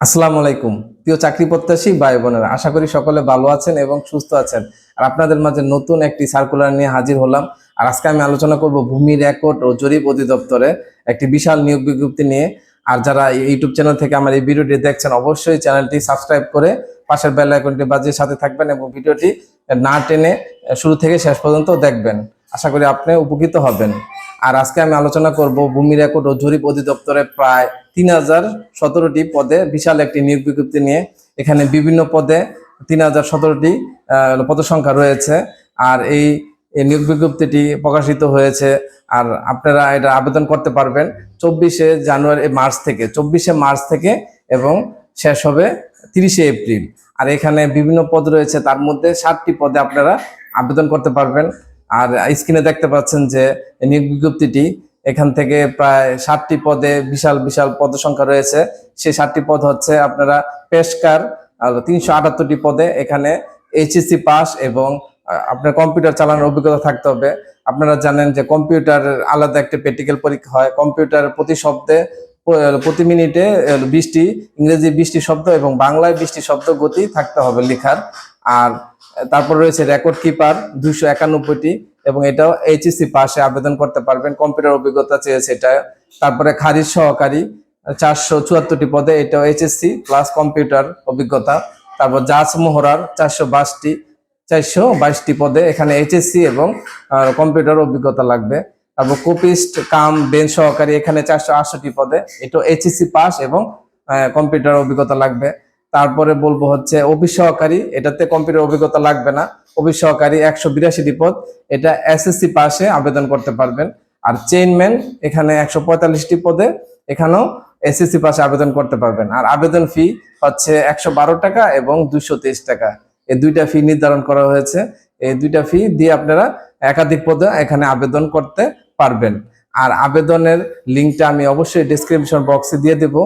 আসসালামু আলাইকুম প্রিয় চাকরি প্রত্যাশী ভাই বোনেরা, আশা করি সকলে ভালো আছেন এবং সুস্থ আছেন। আর আপনাদের মাঝে নতুন একটি সার্কুলার নিয়ে হাজির হলাম। আর আজকে আমি আলোচনা করব ভূমি রেকর্ড ও জরিপ অধিদপ্তরে একটি বিশাল নিয়োগ বিজ্ঞপ্তি নিয়ে। আর যারা ইউটিউব চ্যানেল থেকে আমার এই ভিডিওটি দেখছেন, অবশ্যই চ্যানেলটি সাবস্ক্রাইব করে পাশের বেল আইকনটি বাজিয়ে সাথে থাকবেন এবং ভিডিওটি না টেনে শুরু থেকে শেষ পর্যন্ত দেখবেন। আশা করি আপনি উপকৃত হবেন। আর আজকে আমি আলোচনা করব ভূমি রেকর্ড ও জরিপ অধিদপ্তরে প্রায় 3017টি পদে বিশাল একটি নিয়োগ বিজ্ঞপ্তি নিয়ে। এখানে বিভিন্ন পদে 3017টি পদ সংখ্যা রয়েছে। আর এই নিয়োগ বিজ্ঞপ্তিটি প্রকাশিত হয়েছে। আর আপনারা এটা আবেদন করতে পারবেন 24শে মার্চ থেকে এবং শেষ হবে 30শে এপ্রিল। আর এখানে বিভিন্ন পদ রয়েছে, তার মধ্যে 60টি পদে আপনারা আবেদন করতে পারবেন। আর স্ক্রিনে দেখতে পাচ্ছেন যে নিয়োগ বিজ্ঞপ্তিটি, এখান থেকে প্রায় 60টি পদে বিশাল বিশাল পদ সংখ্যা রয়েছে। সেই 60টি পদ হচ্ছে আপনারা পেশকার, আর 378টি পদে এখানে এইচএসসি পাস এবং আপনার কম্পিউটার চালানোর অভিজ্ঞতা থাকতে হবে। আপনারা জানেন যে কম্পিউটার আলাদা একটা প্র্যাকটিক্যাল পরীক্ষা হয়। কম্পিউটার প্রতি মিনিটে 20টি ইংরেজি 20টি শব্দ এবং বাংলায় 20টি শব্দ গতি থাকতে হবে লেখার। আর তারপর রয়েছে রেকর্ড কিপার 291টি, এবং এটাও এইচএসসি পাশে আবেদন করতে পারবেন, কম্পিউটার অভিজ্ঞতা চেয়েছে এটা। তারপরে খারিজ সহকারী 474টি পদে, এটাও এইচএসসি প্লাস কম্পিউটার অভিজ্ঞতা। তারপর জাজ মোহরার 422টি পদে, এখানে এইচএসসি এবং কম্পিউটার অভিজ্ঞতা লাগবে। তারপর কোপিস্ট কাম বেঞ্চ সহকারী, এখানে 468টি পদে, এটাও এইচএসসি পাস এবং কম্পিউটার অভিজ্ঞতা লাগবে। তারপরে বলবো হচ্ছে অফিস সহকারী, এটাতে কম্পিউটার অভিজ্ঞতা লাগবে না। অফিস সহকারী 182টি পদ, এটা এসএসসি পাশে আবেদন করতে পারবেন। আর চেইনম্যান এখানে 145টি পদে, এখানেও এসএসসি পাশে আবেদন করতে পারবেন। আর আবেদন ফি হচ্ছে 112 টাকা এবং 223 টাকা, এই দুইটা ফি নির্ধারণ করা হয়েছে। এই দুইটা ফি দিয়ে আপনারা একাধিক পদে এখানে আবেদন করতে পারবেন। আর আবেদনের লিঙ্কটা আমি অবশ্যই ডেসক্রিপশন বক্সে দিয়ে দেব।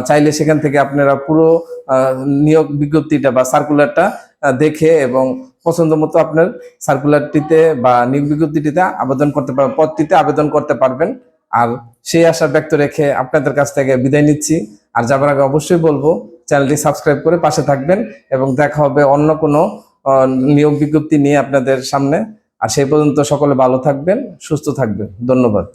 চাইলে সেখান থেকে আপনারা পুরো নিয়োগ বিজ্ঞপ্তিটা বা সার্কুলারটা দেখে এবং পছন্দ মতো আপনার সার্কুলারটিতে বা নিয়োগ বিজ্ঞপ্তিটিতে আবেদন করতে পারবেন, পদটিতে আবেদন করতে পারবেন। আর সেই আশা ব্যক্ত রেখে আপনাদের কাছ থেকে বিদায় নিচ্ছি। আর যাবার আগে অবশ্যই বলবো চ্যানেলটি সাবস্ক্রাইব করে পাশে থাকবেন, এবং দেখা হবে অন্য কোনো নিয়োগ বিজ্ঞপ্তি নিয়ে আপনাদের সামনে। আর সেই পর্যন্ত সকলে ভালো থাকবেন, সুস্থ থাকবেন। ধন্যবাদ।